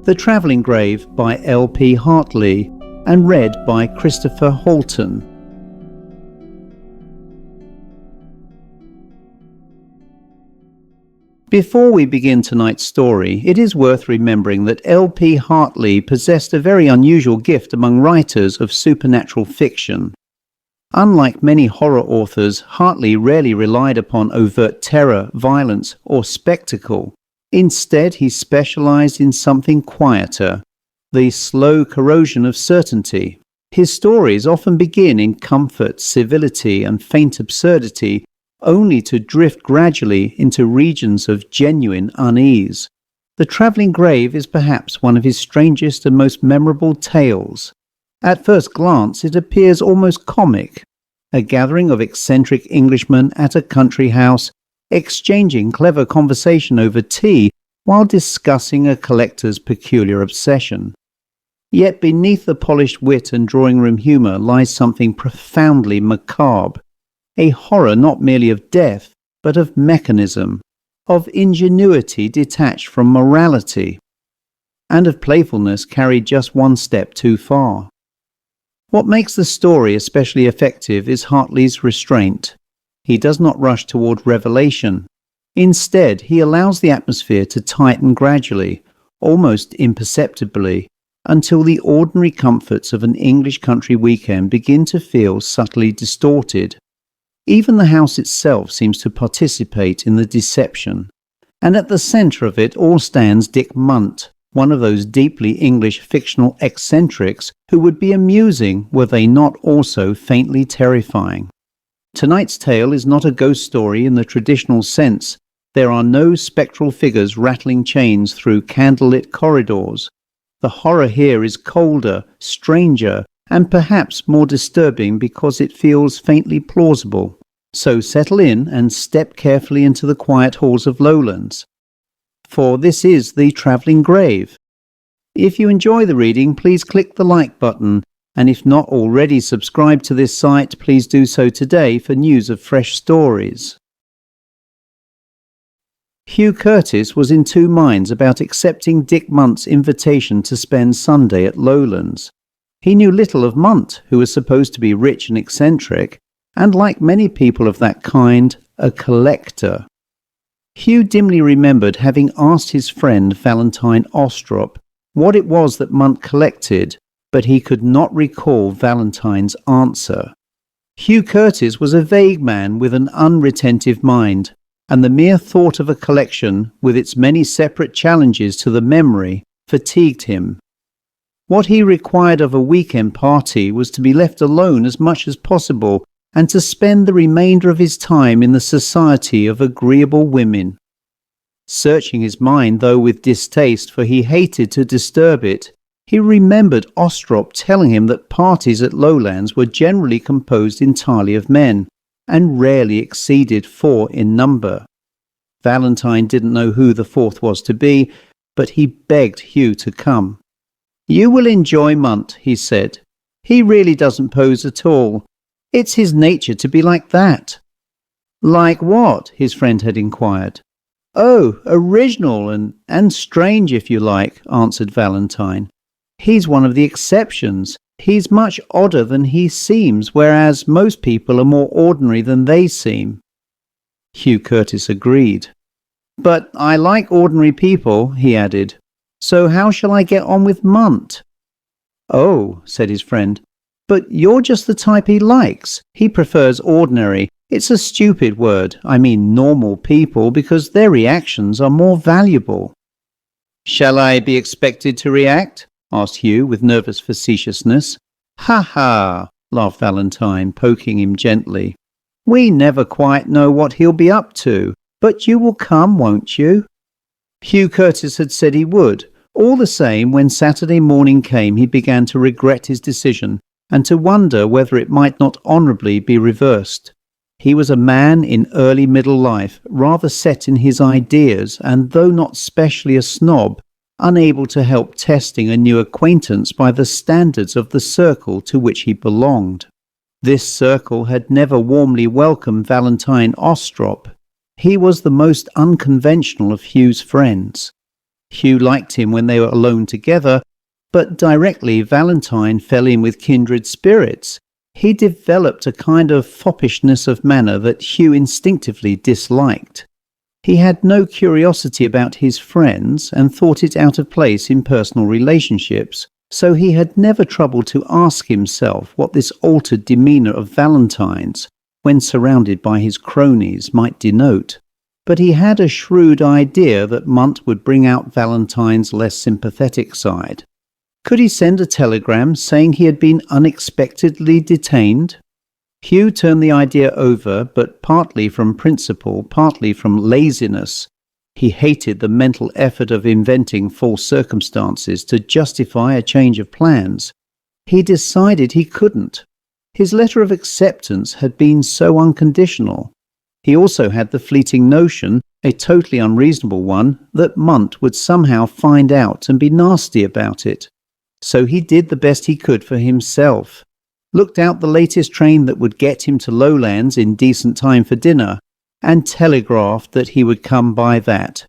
The Travelling Grave by L.P. Hartley and read by Christopher Halton. Before we begin tonight's story, it is worth remembering that L.P. Hartley possessed a very unusual gift among writers of supernatural fiction. Unlike many horror authors, Hartley rarely relied upon overt terror, violence, or spectacle. Instead, he specialized in something quieter, the slow corrosion of certainty. His stories often begin in comfort, civility, and faint absurdity, only to drift gradually into regions of genuine unease. The Travelling Grave is perhaps one of his strangest and most memorable tales. At first glance, it appears almost comic. A gathering of eccentric Englishmen at a country house, exchanging clever conversation over tea while discussing a collector's peculiar obsession. Yet beneath the polished wit and drawing-room humour lies something profoundly macabre, a horror not merely of death, but of mechanism, of ingenuity detached from morality, and of playfulness carried just one step too far. What makes the story especially effective is Hartley's restraint. He does not rush toward revelation. Instead, he allows the atmosphere to tighten gradually, almost imperceptibly, until the ordinary comforts of an English country weekend begin to feel subtly distorted. Even the house itself seems to participate in the deception. And at the centre of it all stands Dick Munt, one of those deeply English fictional eccentrics who would be amusing were they not also faintly terrifying. Tonight's tale is not a ghost story in the traditional sense. There are no spectral figures rattling chains through candlelit corridors. The horror here is colder, stranger, and perhaps more disturbing because it feels faintly plausible. So settle in and step carefully into the quiet halls of Lowlands. For this is The Travelling Grave. If you enjoy the reading, please click the like button. And if not already subscribed to this site, please do so today for news of fresh stories. Hugh Curtis was in two minds about accepting Dick Munt's invitation to spend Sunday at Lowlands. He knew little of Munt, who was supposed to be rich and eccentric, and like many people of that kind, a collector. Hugh dimly remembered having asked his friend Valentine Ostrop what it was that Munt collected, but he could not recall Valentine's answer. Hugh Curtis was a vague man with an unretentive mind, and the mere thought of a collection, with its many separate challenges to the memory, fatigued him. What he required of a weekend party was to be left alone as much as possible, and to spend the remainder of his time in the society of agreeable women. Searching his mind, though with distaste, for he hated to disturb it, he remembered Ostrop telling him that parties at Lowlands were generally composed entirely of men, and rarely exceeded 4 in number. Valentine didn't know who the fourth was to be, but he begged Hugh to come. "You will enjoy Munt," he said. "He really doesn't pose at all. It's his nature to be like that." "Like what?" his friend had inquired. "Oh, original and strange, if you like," answered Valentine. "He's one of the exceptions. He's much odder than he seems, whereas most people are more ordinary than they seem." Hugh Curtis agreed. "But I like ordinary people," he added. "So how shall I get on with Munt?" "Oh," said his friend, "but you're just the type he likes. He prefers ordinary. It's a stupid word. I mean normal people, because their reactions are more valuable." "Shall I be expected to react?" asked Hugh with nervous facetiousness. "Ha ha," laughed Valentine, poking him gently. "We never quite know what he'll be up to, but you will come, won't you?" Hugh Curtis had said he would. All the same, when Saturday morning came, he began to regret his decision and to wonder whether it might not honourably be reversed. He was a man in early middle life, rather set in his ideas, and though not specially a snob, unable to help testing a new acquaintance by the standards of the circle to which he belonged. This circle had never warmly welcomed Valentine Ostrop. He was the most unconventional of Hugh's friends. Hugh liked him when they were alone together, but directly Valentine fell in with kindred spirits. He developed a kind of foppishness of manner that Hugh instinctively disliked. He had no curiosity about his friends and thought it out of place in personal relationships, so he had never troubled to ask himself what this altered demeanour of Valentine's, when surrounded by his cronies, might denote. But he had a shrewd idea that Munt would bring out Valentine's less sympathetic side. Could he send a telegram saying he had been unexpectedly detained? Hugh turned the idea over, but partly from principle, partly from laziness. He hated the mental effort of inventing false circumstances to justify a change of plans. He decided he couldn't. His letter of acceptance had been so unconditional. He also had the fleeting notion, a totally unreasonable one, that Munt would somehow find out and be nasty about it. So he did the best he could for himself. Looked out the latest train that would get him to Lowlands in decent time for dinner, and telegraphed that he would come by that.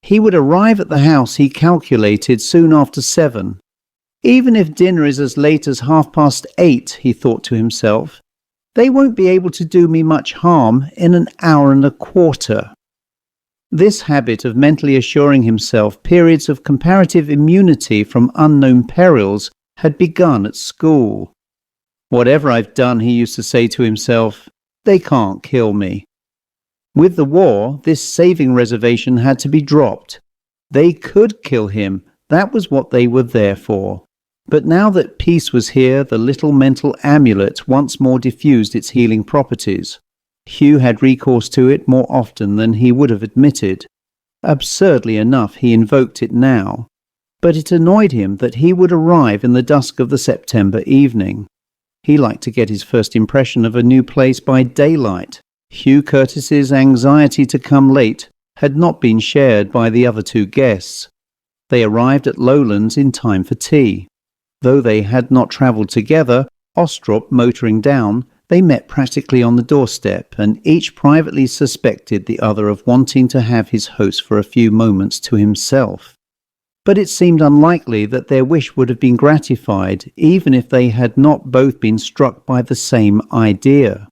He would arrive at the house, he calculated, soon after 7. Even if dinner is as late as 8:30, he thought to himself, they won't be able to do me much harm in an hour and a quarter. This habit of mentally assuring himself periods of comparative immunity from unknown perils had begun at school. Whatever I've done, he used to say to himself, they can't kill me. With the war, this saving reservation had to be dropped. They could kill him. That was what they were there for. But now that peace was here, the little mental amulet once more diffused its healing properties. Hugh had recourse to it more often than he would have admitted. Absurdly enough, he invoked it now. But it annoyed him that he would arrive in the dusk of the September evening. He liked to get his first impression of a new place by daylight. Hugh Curtis's anxiety to come late had not been shared by the other two guests. They arrived at Lowlands in time for tea. Though they had not travelled together, Ostrop motoring down, they met practically on the doorstep, and each privately suspected the other of wanting to have his host for a few moments to himself. But it seemed unlikely that their wish would have been gratified, even if they had not both been struck by the same idea.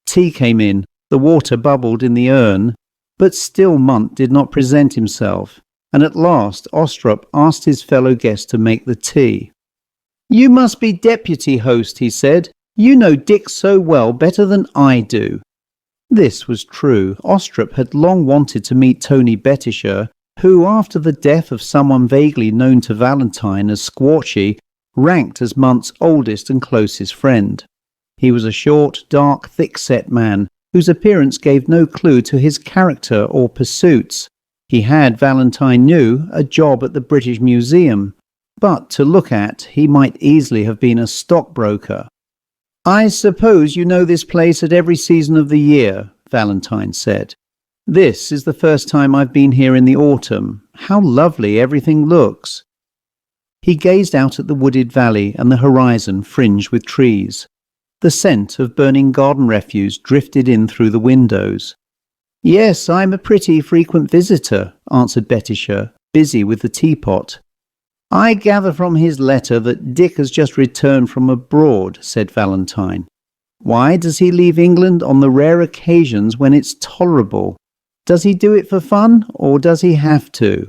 Tea came in, the water bubbled in the urn, but still Munt did not present himself, and at last Ostrop asked his fellow guest to make the tea. "You must be deputy host," he said. "You know Dick so well, better than I do." This was true. Ostrop had long wanted to meet Tony Betisher, who, after the death of someone vaguely known to Valentine as Squatchy, ranked as Munt's oldest and closest friend. He was a short, dark, thick-set man, whose appearance gave no clue to his character or pursuits. He had, Valentine knew, a job at the British Museum, but to look at, he might easily have been a stockbroker. "I suppose you know this place at every season of the year," Valentine said. "This is the first time I've been here in the autumn. How lovely everything looks." He gazed out at the wooded valley and the horizon fringed with trees. The scent of burning garden refuse drifted in through the windows. "Yes, I'm a pretty frequent visitor," answered Betisher, busy with the teapot. "I gather from his letter that Dick has just returned from abroad," said Valentine. "Why does he leave England on the rare occasions when it's tolerable? Does he do it for fun, or does he have to?"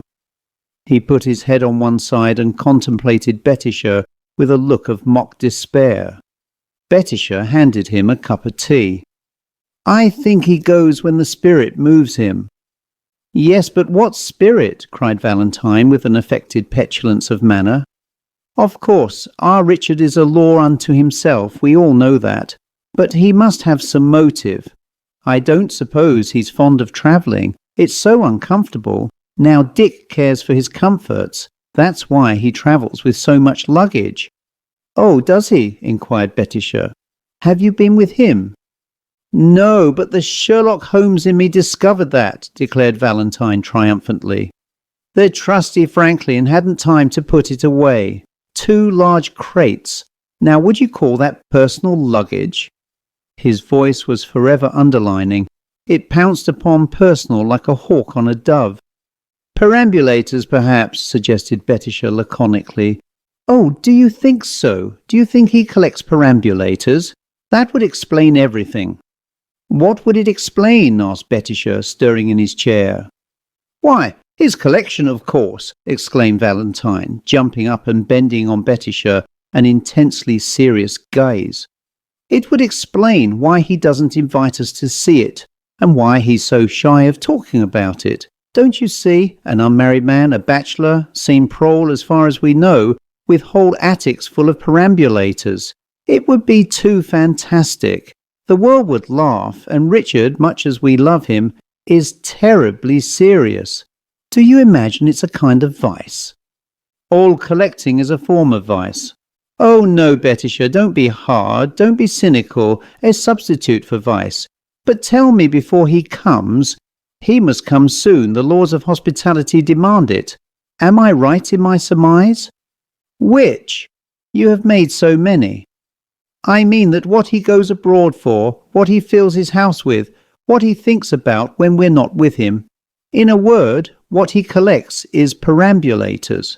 He put his head on one side and contemplated Betisher with a look of mock despair. Betisher handed him a cup of tea. "I think he goes when the spirit moves him." "Yes, but what spirit?" cried Valentine with an affected petulance of manner. "Of course, our Richard is a law unto himself, we all know that, but he must have some motive. I don't suppose he's fond of travelling. It's so uncomfortable. Now Dick cares for his comforts. That's why he travels with so much luggage." "Oh, does he?" inquired Betisher. "Have you been with him?" "No, but the Sherlock Holmes in me discovered that," declared Valentine triumphantly. "The trusty Franklin hadn't time to put it away. 2 large crates. Now would you call that personal luggage?" His voice was forever underlining. It pounced upon personal like a hawk on a dove. Perambulators, perhaps, suggested Betisher laconically. Oh, do you think so? Do you think he collects perambulators? That would explain everything. What would it explain? Asked Betisher, stirring in his chair. Why, his collection, of course, exclaimed Valentine, jumping up and bending on Betisher an intensely serious gaze. It would explain why he doesn't invite us to see it, and why he's so shy of talking about it. Don't you see, an unmarried man, a bachelor, seen prowl as far as we know, with whole attics full of perambulators. It would be too fantastic. The world would laugh, and Richard, much as we love him, is terribly serious. Do you imagine it's a kind of vice? All collecting is a form of vice. Oh no, Betisher, don't be hard, don't be cynical, a substitute for vice. But tell me before he comes. He must come soon, the laws of hospitality demand it. Am I right in my surmise? Which? You have made so many. I mean that what he goes abroad for, what he fills his house with, what he thinks about when we're not with him. In a word, what he collects is perambulators.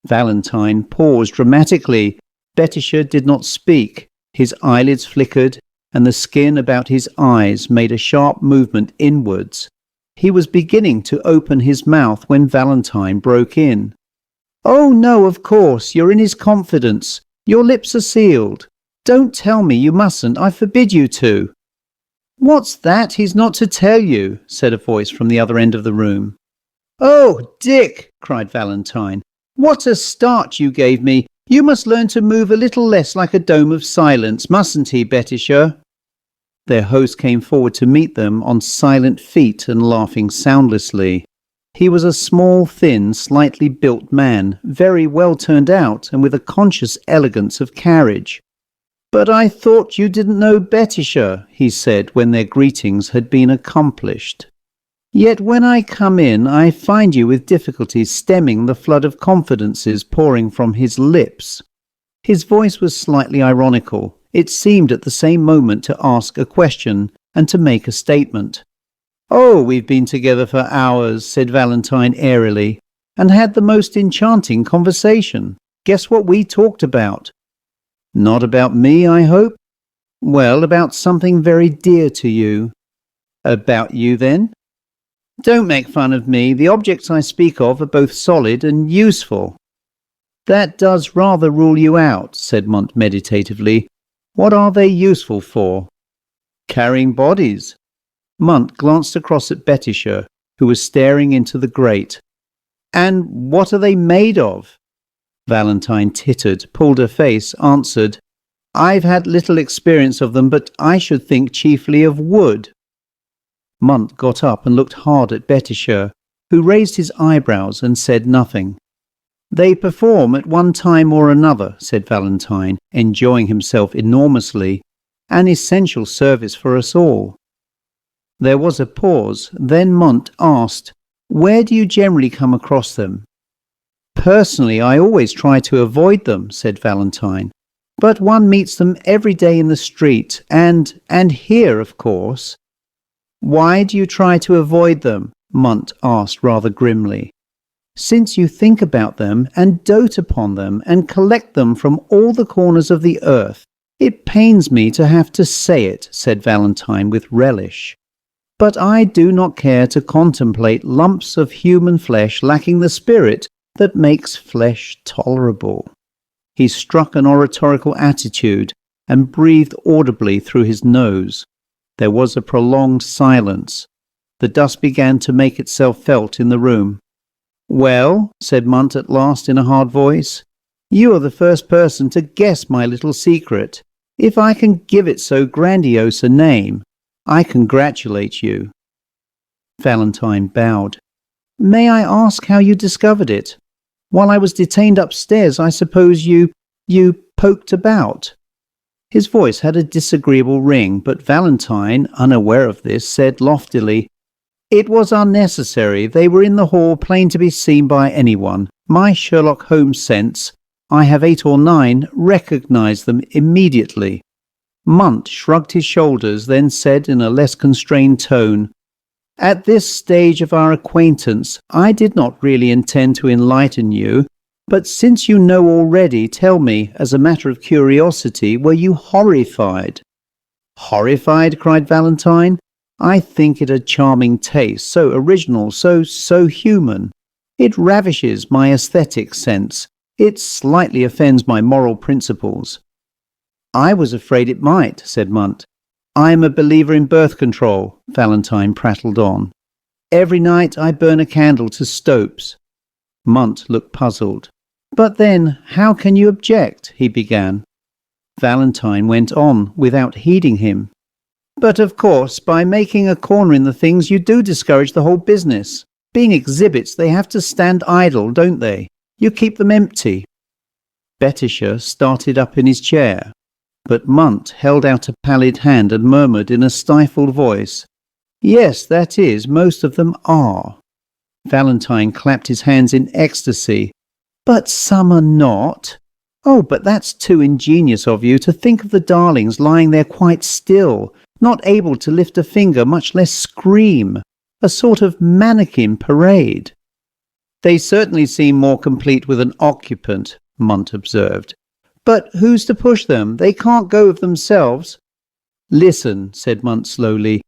Valentine paused dramatically. Betisher did not speak. His eyelids flickered, and the skin about his eyes made a sharp movement inwards. He was beginning to open his mouth when Valentine broke in. Oh no, of course, you're in his confidence. Your lips are sealed. Don't tell me, you mustn't, I forbid you to. What's that? He's not to tell you, said a voice from the other end of the room. Oh, Dick, cried Valentine, what a start you gave me. You must learn to move a little less like a dome of silence, mustn't he, Betisher? Their host came forward to meet them on silent feet and laughing soundlessly. He was a small, thin, slightly built man, very well turned out and with a conscious elegance of carriage. But I thought you didn't know Betisher, he said when their greetings had been accomplished. Yet when I come in, I find you with difficulty stemming the flood of confidences pouring from his lips. His voice was slightly ironical. It seemed at the same moment to ask a question and to make a statement. Oh, we've been together for hours, said Valentine airily, and had the most enchanting conversation. Guess what we talked about? Not about me, I hope? Well, about something very dear to you. About you, then? Don't make fun of me. The objects I speak of are both solid and useful. That does rather rule you out, said Mont meditatively. What are they useful for? Carrying bodies. Munt glanced across at Betisher, who was staring into the grate. And what are they made of? Valentine tittered, pulled her face, answered, I've had little experience of them, but I should think chiefly of wood. Munt got up and looked hard at Betisher, who raised his eyebrows and said nothing. They perform at one time or another, said Valentine, enjoying himself enormously, an essential service for us all. There was a pause. Then Munt asked, Where do you generally come across them? Personally, I always try to avoid them, said Valentine. But one meets them every day in the street, and here, of course. Why do you try to avoid them? Munt asked rather grimly. Since you think about them and dote upon them and collect them from all the corners of the earth. It pains me to have to say it, said Valentine with relish. But I do not care to contemplate lumps of human flesh lacking the spirit that makes flesh tolerable. He struck an oratorical attitude and breathed audibly through his nose. There was a prolonged silence. The dust began to make itself felt in the room. Well, said Munt at last in a hard voice, you are the first person to guess my little secret. If I can give it so grandiose a name, I congratulate you. Valentine bowed. May I ask how you discovered it? While I was detained upstairs, I suppose you poked about. His voice had a disagreeable ring, but Valentine, unaware of this, said loftily, It was unnecessary. They were in the hall, plain to be seen by anyone. My Sherlock Holmes sense, I have 8 or 9, recognized them immediately. Munt shrugged his shoulders, then said in a less constrained tone, At this stage of our acquaintance, I did not really intend to enlighten you, but since you know already, tell me, as a matter of curiosity, were you horrified?" "Horrified?" cried Valentine. "I think it a charming taste, so original, so human. It ravishes my aesthetic sense. It slightly offends my moral principles." "I was afraid it might," said Munt. "I am a believer in birth control," Valentine prattled on. "Every night I burn a candle to Stopes." Munt looked puzzled. "But then, how can you object?" he began. Valentine went on without heeding him. "But of course, by making a corner in the things you do discourage the whole business. Being exhibits, they have to stand idle, don't they? You keep them empty." Betisher started up in his chair, but Munt held out a pallid hand and murmured in a stifled voice, "Yes, that is, most of them are." Valentine clapped his hands in ecstasy. "But some are not. Oh, but that's too ingenious of you to think of the darlings lying there quite still, not able to lift a finger, much less scream. A sort of mannequin parade." "They certainly seem more complete with an occupant," Munt observed. "But who's to push them? They can't go of themselves." "Listen," said Munt slowly.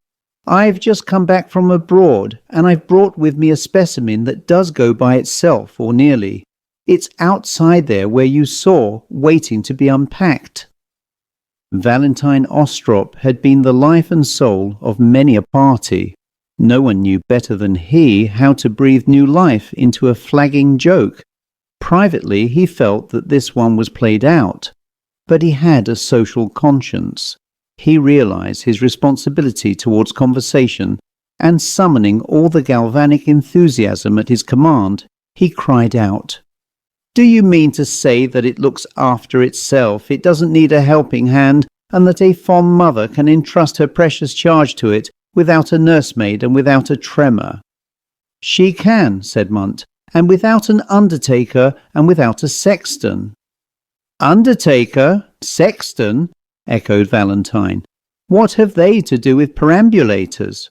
"I've just come back from abroad, and I've brought with me a specimen that does go by itself, or nearly. It's outside there where you saw, waiting to be unpacked." Valentine Ostrop had been the life and soul of many a party. No one knew better than he how to breathe new life into a flagging joke. Privately, he felt that this one was played out. But he had a social conscience. He realized his responsibility towards conversation, and summoning all the galvanic enthusiasm at his command, he cried out, "Do you mean to say that it looks after itself, it doesn't need a helping hand, and that a fond mother can entrust her precious charge to it without a nursemaid and without a tremor?" "She can," said Munt, "and without an undertaker and without a sexton." "Undertaker? Sexton?" echoed Valentine. "What have they to do with perambulators?"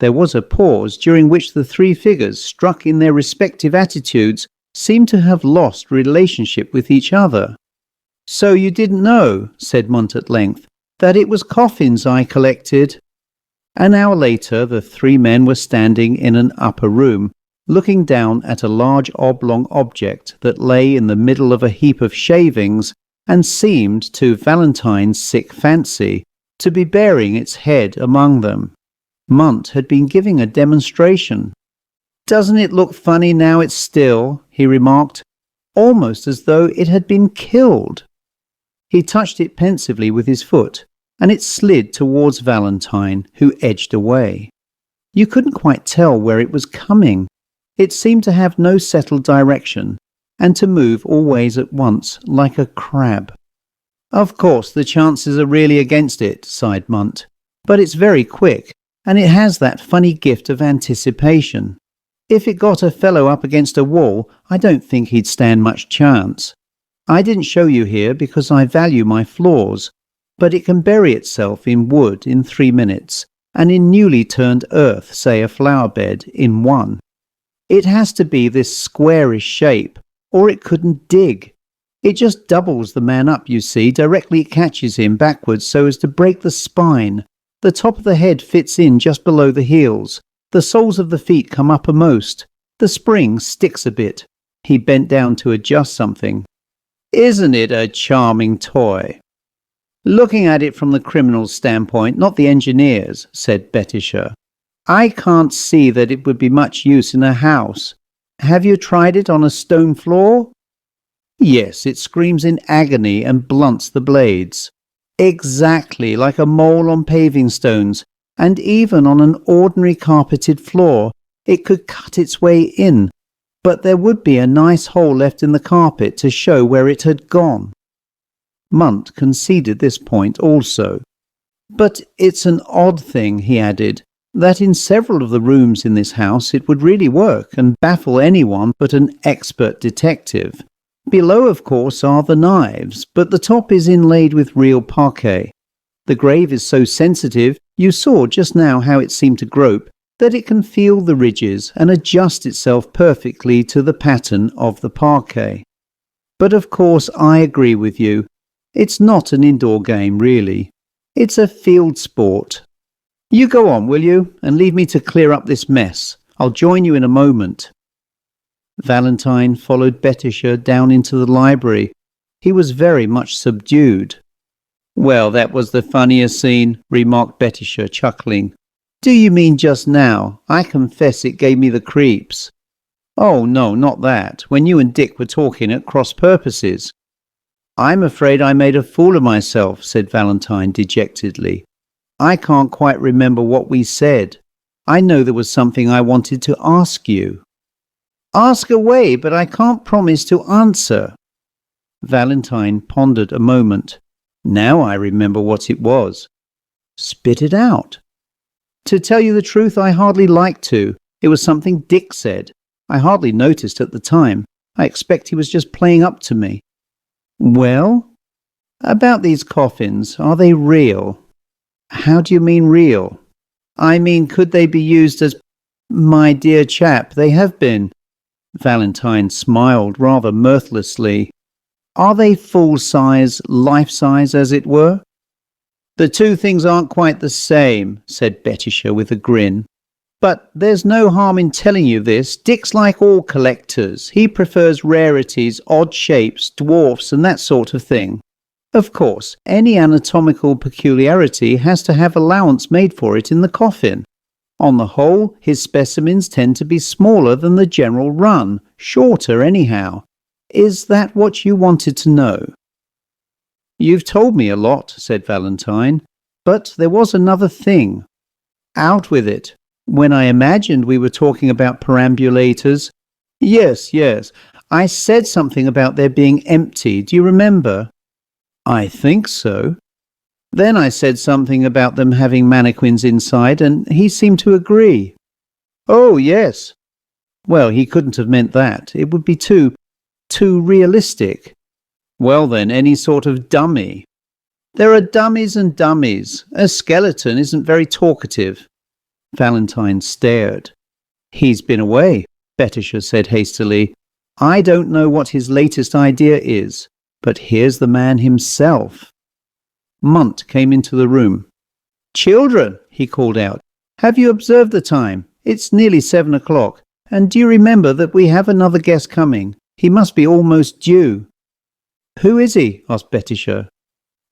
There was a pause, during which the three figures, struck in their respective attitudes, seemed to have lost relationship with each other. "So you didn't know," said Munt at length, "that it was coffins I collected?" An hour later, the three men were standing in an upper room, looking down at a large oblong object that lay in the middle of a heap of shavings and seemed, to Valentine's sick fancy, to be bearing its head among them. Munt had been giving a demonstration. "Doesn't it look funny now it's still?" he remarked, "almost as though it had been killed." He touched it pensively with his foot, and it slid towards Valentine, who edged away. You couldn't quite tell where it was coming. It seemed to have no settled direction, and to move always at once, like a crab. "Of course, the chances are really against it," sighed Munt, "but it's very quick, and it has that funny gift of anticipation. If it got a fellow up against a wall, I don't think he'd stand much chance. I didn't show you here because I value my floors, but it can bury itself in wood in 3 minutes, and in newly turned earth, say a flower bed, in 1. It has to be this squarish shape, or it couldn't dig. It just doubles the man up, you see, directly it catches him backwards so as to break the spine. The top of the head fits in just below the heels. The soles of the feet come uppermost. The spring sticks a bit." He bent down to adjust something. "Isn't it a charming toy?" "Looking at it from the criminal's standpoint, not the engineer's," said Betisher, "I can't see that it would be much use in a house. Have you tried it on a stone floor?" "Yes, it screams in agony and blunts the blades." "Exactly, like a mole on paving stones, and even on an ordinary carpeted floor, it could cut its way in, but there would be a nice hole left in the carpet to show where it had gone." Munt conceded this point also. "But it's an odd thing," he added, "that in several of the rooms in this house it would really work and baffle anyone but an expert detective. Below, of course, are the knives, but the top is inlaid with real parquet. The grave is so sensitive, you saw just now how it seemed to grope, that it can feel the ridges and adjust itself perfectly to the pattern of the parquet. But of course I agree with you. It's not an indoor game, really. It's a field sport. You go on, will you, and leave me to clear up this mess. I'll join you in a moment. Valentine followed Betisha down into the library. He was very much subdued. Well, that was the funniest scene, remarked Betisha, chuckling. Do you mean just now? I confess it gave me the creeps. Oh, no, not that. When you and Dick were talking at cross purposes. I'm afraid I made a fool of myself, said Valentine dejectedly. I can't quite remember what we said. I know there was something I wanted to ask you. Ask away, but I can't promise to answer. Valentine pondered a moment. Now I remember what it was. Spit it out. To tell you the truth, I hardly like to. It was something Dick said. I hardly noticed at the time. I expect he was just playing up to me. Well? About these coffins, are they real? How do you mean real? I mean, could they be used as... My dear chap, they have been. Valentine smiled rather mirthlessly. Are they full-size, life-size, as it were? The two things aren't quite the same, said Betisha with a grin. But there's no harm in telling you this. Dick's like all collectors. He prefers rarities, odd shapes, dwarfs, and that sort of thing. Of course, any anatomical peculiarity has to have allowance made for it in the coffin. On the whole, his specimens tend to be smaller than the general run, shorter anyhow. Is that what you wanted to know? You've told me a lot, said Valentine, but there was another thing. Out with it. When I imagined we were talking about perambulators... Yes, I said something about their being empty. Do you remember? I think so. Then I said something about them having mannequins inside, and he seemed to agree. Oh, yes. Well, he couldn't have meant that. It would be too realistic. Well then, any sort of dummy. There are dummies and dummies. A skeleton isn't very talkative. Valentine stared. He's been away, Betisha said hastily. I don't know what his latest idea is, but here's the man himself. Munt came into the room. Children, he called out, have you observed the time? It's nearly 7 o'clock, and do you remember that we have another guest coming? He must be almost due. Who is he? Asked Betisha.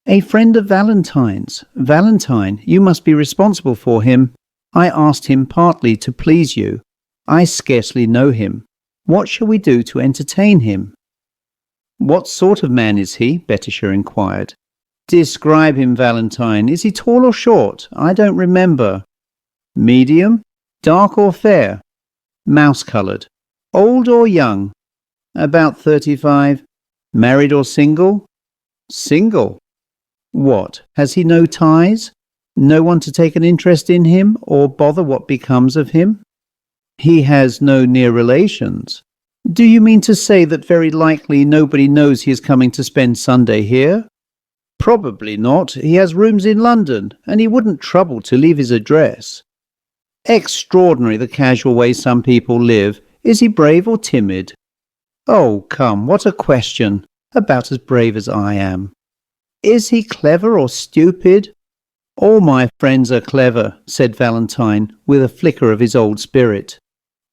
A friend of Valentine's. Valentine, you must be responsible for him. I asked him partly to please you. I scarcely know him. What shall we do to entertain him? What sort of man is he? Betisha inquired. Describe him, Valentine. Is he tall or short? I don't remember. Medium? Dark or fair? Mouse-coloured. Old or young? About 35. Married or single? Single. What, has he no ties? No one to take an interest in him or bother what becomes of him? He has no near relations. Do you mean to say that very likely nobody knows he is coming to spend Sunday here? Probably not. He has rooms in London, and he wouldn't trouble to leave his address. Extraordinary the casual way some people live. Is he brave or timid? Oh, come, what a question. About as brave as I am. Is he clever or stupid? All my friends are clever, said Valentine, with a flicker of his old spirit.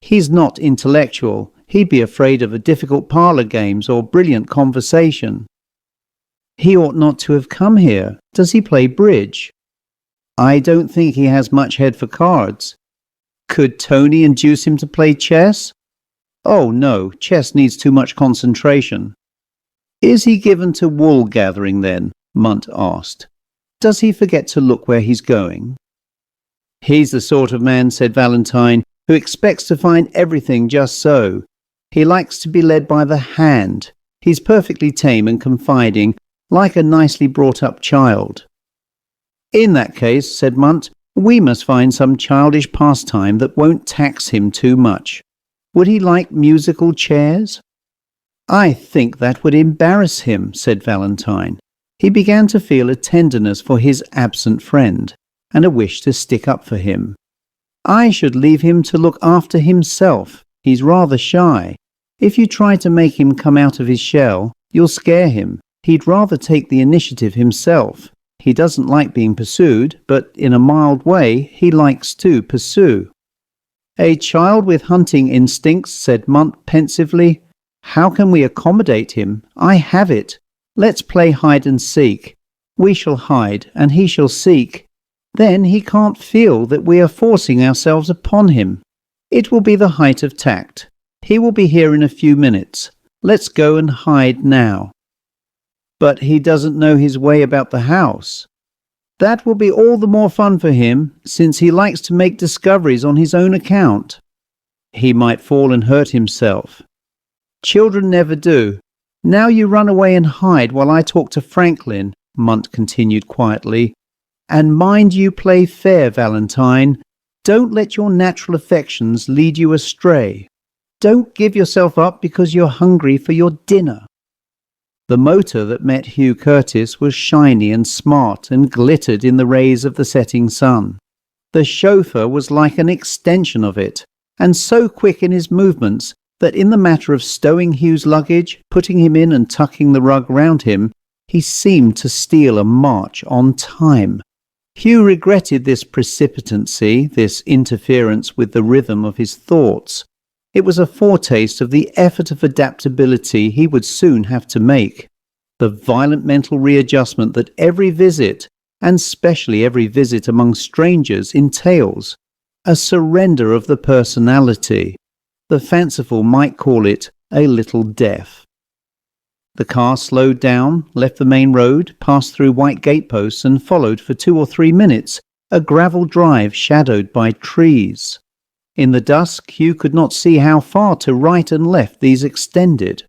He's not intellectual. He'd be afraid of a difficult parlour games or brilliant conversation. He ought not to have come here. Does he play bridge? I don't think he has much head for cards. Could Tony induce him to play chess? Oh, no, chess needs too much concentration. Is he given to wool gathering then? Munt asked. Does he forget to look where he's going? He's the sort of man, said Valentine, who expects to find everything just so. He likes to be led by the hand. He's perfectly tame and confiding, like a nicely brought-up child. In that case, said Munt, we must find some childish pastime that won't tax him too much. Would he like musical chairs? I think that would embarrass him, said Valentine. He began to feel a tenderness for his absent friend, and a wish to stick up for him. I should leave him to look after himself. He's rather shy. If you try to make him come out of his shell, you'll scare him. He'd rather take the initiative himself. He doesn't like being pursued, but in a mild way, he likes to pursue." "A child with hunting instincts," said Munt pensively. "How can we accommodate him? I have it. Let's play hide and seek. We shall hide, and he shall seek. Then he can't feel that we are forcing ourselves upon him. It will be the height of tact. He will be here in a few minutes. Let's go and hide now." "But he doesn't know his way about the house." "That will be all the more fun for him, since he likes to make discoveries on his own account." "He might fall and hurt himself." "Children never do. Now you run away and hide while I talk to Franklin," Munt continued quietly. "And mind you play fair, Valentine. Don't let your natural affections lead you astray. Don't give yourself up because you're hungry for your dinner." The motor that met Hugh Curtis was shiny and smart and glittered in the rays of the setting sun. The chauffeur was like an extension of it, and so quick in his movements that in the matter of stowing Hugh's luggage, putting him in and tucking the rug round him, he seemed to steal a march on time. Hugh regretted this precipitancy, this interference with the rhythm of his thoughts. It was a foretaste of the effort of adaptability he would soon have to make, the violent mental readjustment that every visit, and especially every visit among strangers, entails, a surrender of the personality. The fanciful might call it a little deaf. The car slowed down, left the main road, passed through white gateposts, and followed for 2 or 3 minutes a gravel drive shadowed by trees. In the dusk, Hugh could not see how far to right and left these extended,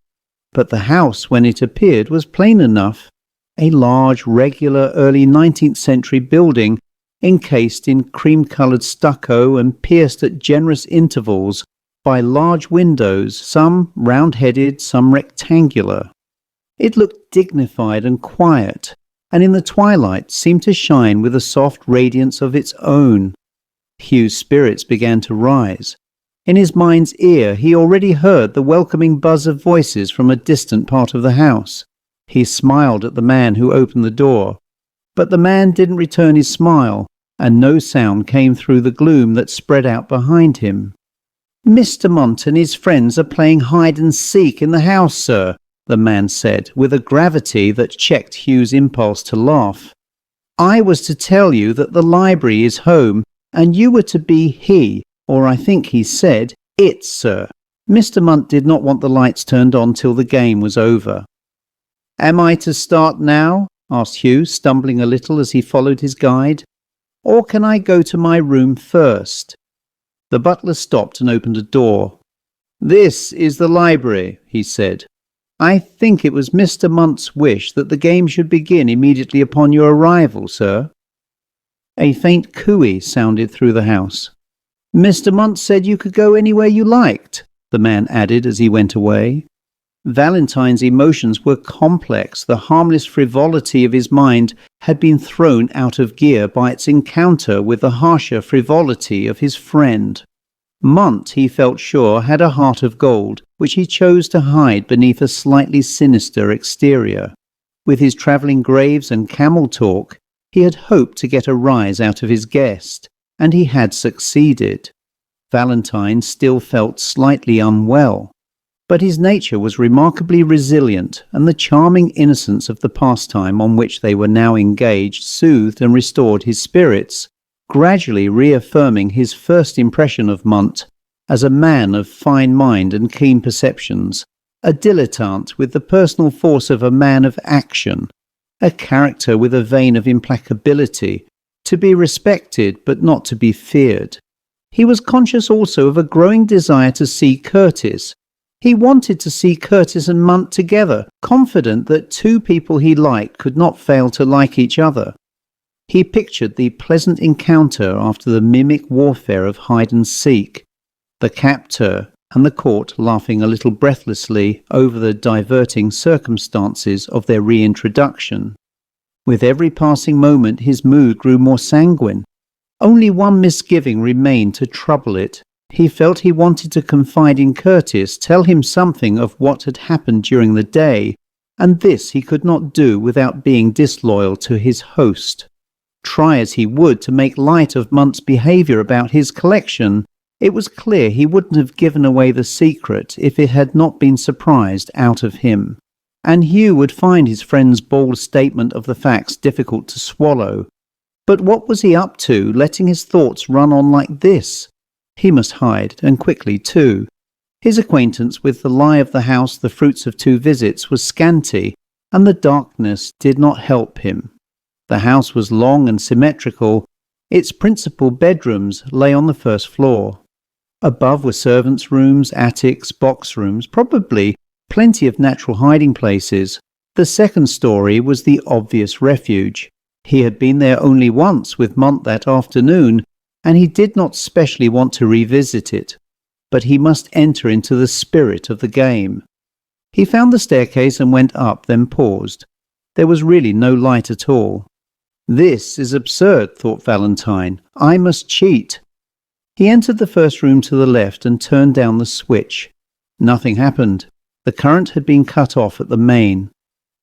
but the house, when it appeared, was plain enough. A large, regular, early 19th century building, encased in cream-coloured stucco and pierced at generous intervals by large windows, some round-headed, some rectangular. It looked dignified and quiet, and in the twilight seemed to shine with a soft radiance of its own. Hugh's spirits began to rise. In his mind's ear he already heard the welcoming buzz of voices from a distant part of the house. He smiled at the man who opened the door, but the man didn't return his smile, and no sound came through the gloom that spread out behind him. "Mr. Munt and his friends are playing hide and seek in the house, sir," the man said, with a gravity that checked Hugh's impulse to laugh. "I was to tell you that the library is home, and you were to be he, or I think he said, it, sir." Mr. Munt did not want the lights turned on till the game was over. "Am I to start now?" asked Hugh, stumbling a little as he followed his guide. "Or can I go to my room first?" The butler stopped and opened a door. "This is the library," he said. "I think it was Mr. Munt's wish that the game should begin immediately upon your arrival, sir." A faint cooey sounded through the house. "Mr. Munt said you could go anywhere you liked," the man added as he went away. Valentine's emotions were complex. The harmless frivolity of his mind had been thrown out of gear by its encounter with the harsher frivolity of his friend. Munt, he felt sure, had a heart of gold, which he chose to hide beneath a slightly sinister exterior. With his travelling graves and camel talk, he had hoped to get a rise out of his guest, and he had succeeded. Valentine still felt slightly unwell, but his nature was remarkably resilient, and the charming innocence of the pastime on which they were now engaged soothed and restored his spirits, gradually reaffirming his first impression of Munt as a man of fine mind and keen perceptions, a dilettante with the personal force of a man of action, a character with a vein of implacability, to be respected but not to be feared. He was conscious also of a growing desire to see Curtis. He wanted to see Curtis and Munt together, confident that two people he liked could not fail to like each other. He pictured the pleasant encounter after the mimic warfare of hide and seek, the captor and the court laughing a little breathlessly over the diverting circumstances of their reintroduction. With every passing moment his mood grew more sanguine. Only one misgiving remained to trouble it. He felt he wanted to confide in Curtis, tell him something of what had happened during the day, and this he could not do without being disloyal to his host. Try as he would to make light of Munt's behaviour about his collection, it was clear he wouldn't have given away the secret if it had not been surprised out of him. And Hugh would find his friend's bold statement of the facts difficult to swallow. But what was he up to, letting his thoughts run on like this? He must hide, and quickly too. His acquaintance with the lie of the house, the fruits of 2 visits, was scanty, and the darkness did not help him. The house was long and symmetrical. Its principal bedrooms lay on the first floor. Above were servants' rooms, attics, box rooms, probably plenty of natural hiding places. The second story was the obvious refuge. He had been there only once with Munt that afternoon, and he did not specially want to revisit it. But he must enter into the spirit of the game. He found the staircase and went up, then paused. There was really no light at all. This is absurd, thought Valentine. I must cheat. He entered the first room to the left and turned down the switch. Nothing happened. The current had been cut off at the main.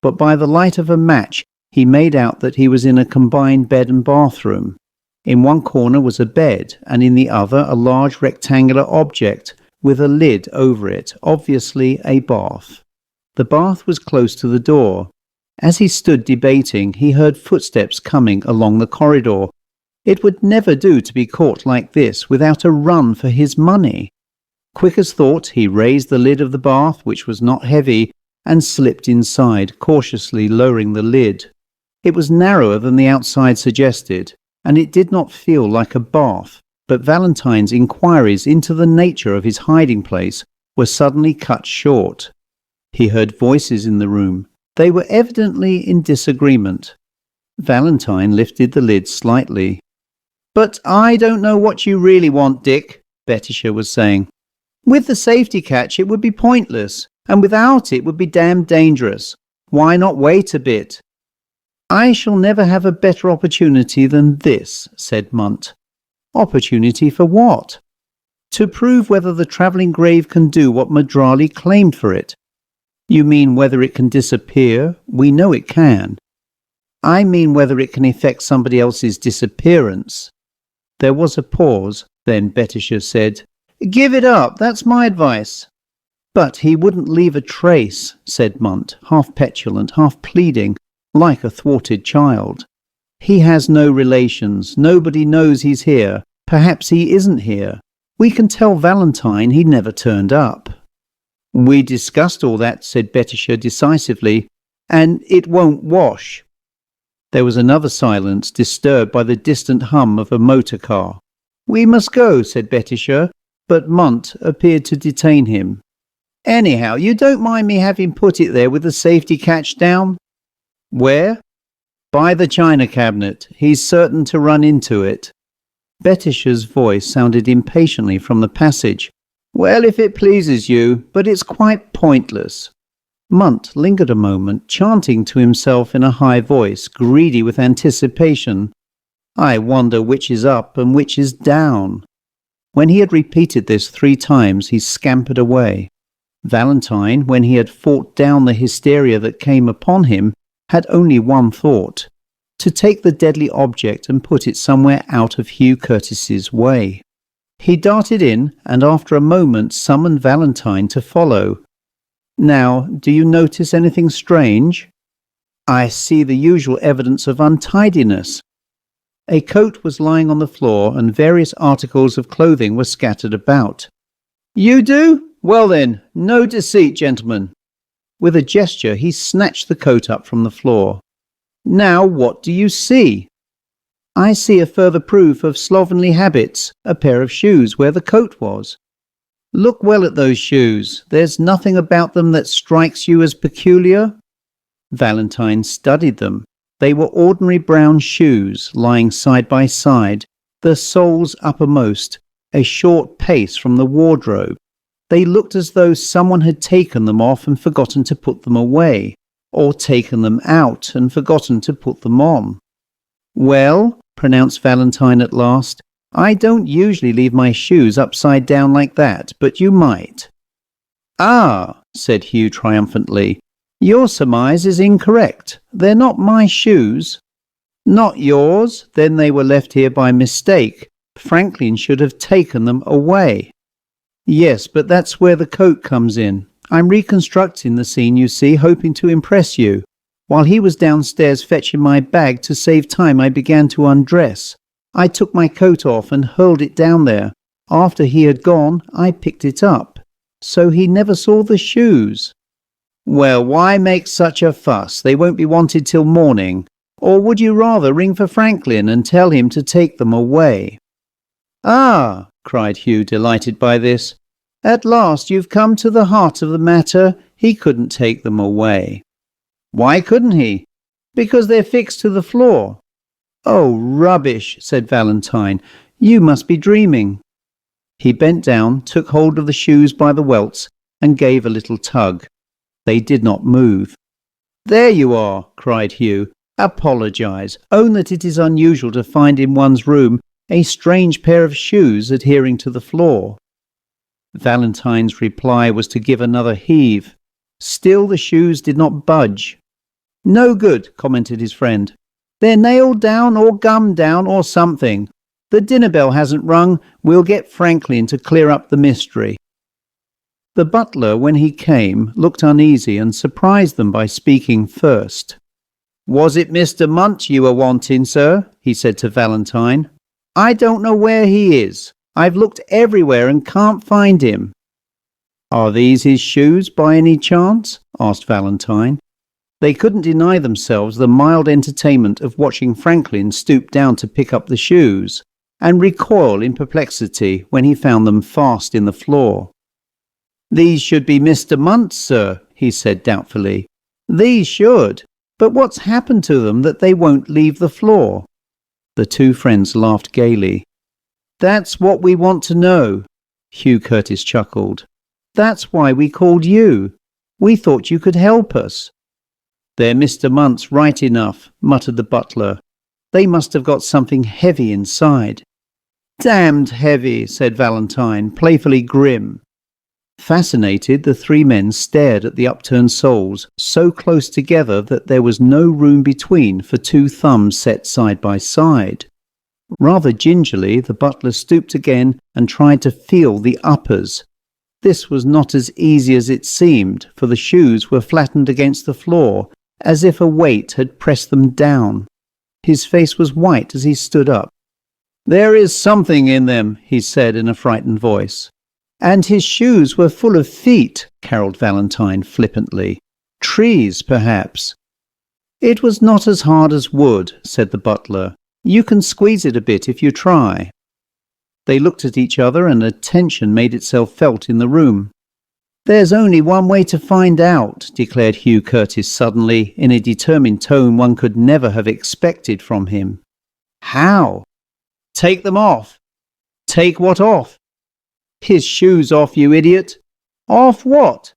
But by the light of a match, he made out that he was in a combined bed and bathroom. In one corner was a bed, and in the other a large rectangular object with a lid over it, obviously a bath. The bath was close to the door. As he stood debating, he heard footsteps coming along the corridor. It would never do to be caught like this without a run for his money. Quick as thought, he raised the lid of the bath, which was not heavy, and slipped inside, cautiously lowering the lid. It was narrower than the outside suggested, and it did not feel like a bath, but Valentine's inquiries into the nature of his hiding place were suddenly cut short. He heard voices in the room. They were evidently in disagreement. Valentine lifted the lid slightly. "But I don't know what you really want, Dick," Betisher was saying. "With the safety catch it would be pointless, and without it would be damned dangerous. Why not wait a bit?" "I shall never have a better opportunity than this," said Munt. "Opportunity for what?" "To prove whether the travelling grave can do what Madrali claimed for it." "You mean whether it can disappear? We know it can." "I mean whether it can effect somebody else's disappearance." There was a pause. Then Betisher said, "Give it up, that's my advice." "But he wouldn't leave a trace," said Munt, half petulant, half pleading, like a thwarted child. "He has no relations. Nobody knows he's here. Perhaps he isn't here. We can tell Valentine he never turned up." "We discussed all that," said Betisher decisively, "and it won't wash." There was another silence, disturbed by the distant hum of a motor car. "We must go," said Betisher, but Munt appeared to detain him. "Anyhow, you don't mind me having put it there with the safety catch down?" "Where?" "By the china cabinet. He's certain to run into it." Betisher's voice sounded impatiently from the passage. "Well, if it pleases you, but it's quite pointless." Munt lingered a moment, chanting to himself in a high voice, greedy with anticipation. "I wonder which is up and which is down." When he had repeated this 3 times, he scampered away. Valentine, when he had fought down the hysteria that came upon him, had only one thought: to take the deadly object and put it somewhere out of Hugh Curtis's way. He darted in, and after a moment summoned Valentine to follow. "Now, do you notice anything strange?" "I see the usual evidence of untidiness." A coat was lying on the floor, and various articles of clothing were scattered about. "You do? Well then, no deceit, gentlemen." With a gesture he snatched the coat up from the floor. "Now what do you see?" "I see a further proof of slovenly habits, a pair of shoes where the coat was." "Look well at those shoes. There's nothing about them that strikes you as peculiar?" Valentine studied them. They were ordinary brown shoes, lying side by side, the soles uppermost, a short pace from the wardrobe. They looked as though someone had taken them off and forgotten to put them away, or taken them out and forgotten to put them on. "Well?" pronounced Valentine at last. "I don't usually leave my shoes upside down like that, but you might." "Ah," said Hugh triumphantly, "your surmise is incorrect. They're not my shoes." "Not yours? Then they were left here by mistake. Franklin should have taken them away." "Yes, but that's where the coat comes in. I'm reconstructing the scene, you see, hoping to impress you. While he was downstairs fetching my bag, to save time I began to undress. I took my coat off and hurled it down there. After he had gone, I picked it up. So he never saw the shoes." "Well, why make such a fuss? They won't be wanted till morning. Or would you rather ring for Franklin and tell him to take them away?" "Ah," cried Hugh, delighted by this. "At last you've come to the heart of the matter. He couldn't take them away." "Why couldn't he?" "Because they're fixed to the floor." "Oh, rubbish," said Valentine. "You must be dreaming." He bent down, took hold of the shoes by the welts, and gave a little tug. They did not move. "There you are," cried Hugh. "Apologise. Own that it is unusual to find in one's room a strange pair of shoes adhering to the floor." Valentine's reply was to give another heave. Still the shoes did not budge. "No good," commented his friend. "They're nailed down or gummed down or something. The dinner bell hasn't rung. We'll get Franklin to clear up the mystery." The butler, when he came, looked uneasy and surprised them by speaking first. "Was it Mr. Munt you were wanting, sir?" he said to Valentine. "I don't know where he is. I've looked everywhere and can't find him." "Are these his shoes by any chance?" asked Valentine. They couldn't deny themselves the mild entertainment of watching Franklin stoop down to pick up the shoes, and recoil in perplexity when he found them fast in the floor. "These should be Mr. Munt's, sir," he said doubtfully. "These should. But what's happened to them that they won't leave the floor?" The two friends laughed gaily. "That's what we want to know." Hugh Curtis chuckled. "That's why we called you. We thought you could help us." "They're Mr. Munt's right enough," muttered the butler. "They must have got something heavy inside." "Damned heavy," said Valentine, playfully grim. Fascinated, the three men stared at the upturned soles, so close together that there was no room between for two thumbs set side by side. Rather gingerly, the butler stooped again and tried to feel the uppers. This was not as easy as it seemed, for the shoes were flattened against the floor, as if a weight had pressed them down. His face was white as he stood up. "There is something in them," he said in a frightened voice. "And his shoes were full of feet," caroled Valentine flippantly. "Trees, perhaps." "It was not as hard as wood," said the butler. "You can squeeze it a bit if you try." They looked at each other and a tension made itself felt in the room. "There's only one way to find out," declared Hugh Curtis suddenly, in a determined tone one could never have expected from him. "How?" "Take them off." "Take what off?" "His shoes off, you idiot." "Off what?"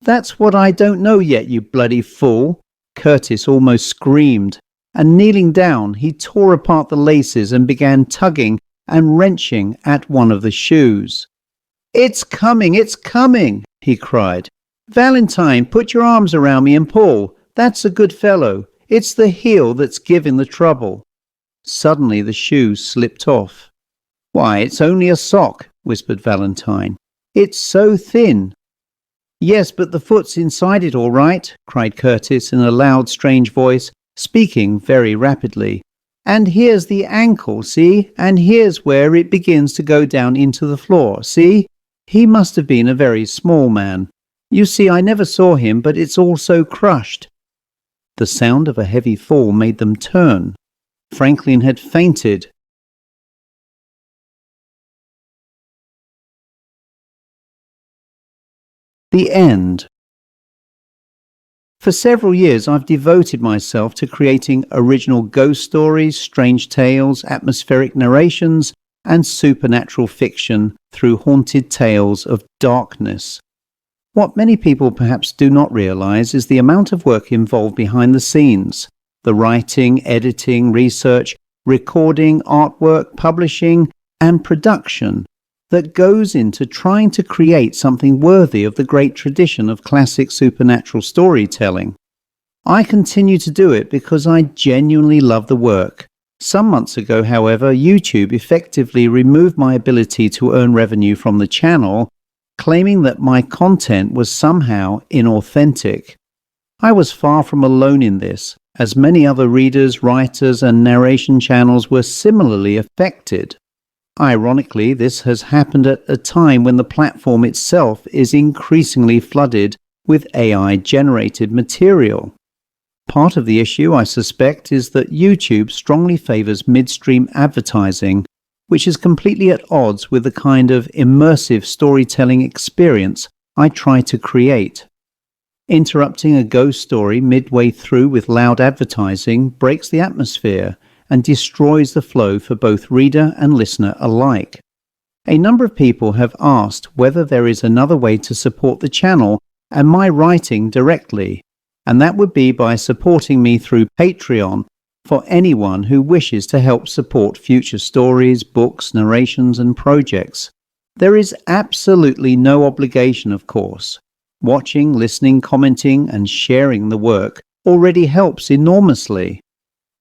"That's what I don't know yet, you bloody fool." Curtis almost screamed, and kneeling down, he tore apart the laces and began tugging and wrenching at one of the shoes. "It's coming, it's coming," he cried. "Valentine, put your arms around me and pull. That's a good fellow. It's the heel that's giving the trouble." Suddenly the shoe slipped off. "Why, it's only a sock," whispered Valentine. "It's so thin." "Yes, but the foot's inside it all right," cried Curtis in a loud, strange voice, speaking very rapidly. "And here's the ankle, see? And here's where it begins to go down into the floor, see? He must have been a very small man. You see, I never saw him, but it's all so crushed." The sound of a heavy fall made them turn. Franklin had fainted. The end. For several years I've devoted myself to creating original ghost stories, strange tales, atmospheric narrations, and supernatural fiction through haunted tales of darkness. What many people perhaps do not realize is the amount of work involved behind the scenes. The writing, editing, research, recording, artwork, publishing, and production that goes into trying to create something worthy of the great tradition of classic supernatural storytelling. I continue to do it because I genuinely love the work. Some months ago, however, YouTube effectively removed my ability to earn revenue from the channel, claiming that my content was somehow inauthentic. I was far from alone in this, as many other readers, writers, and narration channels were similarly affected. Ironically, this has happened at a time when the platform itself is increasingly flooded with AI-generated material. Part of the issue, I suspect, is that YouTube strongly favors midstream advertising, which is completely at odds with the kind of immersive storytelling experience I try to create. Interrupting a ghost story midway through with loud advertising breaks the atmosphere and destroys the flow for both reader and listener alike. A number of people have asked whether there is another way to support the channel and my writing directly, and that would be by supporting me through Patreon for anyone who wishes to help support future stories, books, narrations, and projects. There is absolutely no obligation, of course. Watching, listening, commenting, and sharing the work already helps enormously.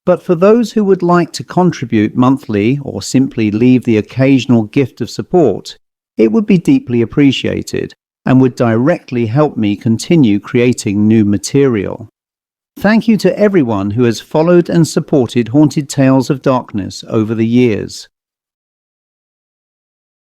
But for those who would like to contribute monthly or simply leave the occasional gift of support, it would be deeply appreciated and would directly help me continue creating new material. Thank you to everyone who has followed and supported Haunted Tales of Darkness over the years.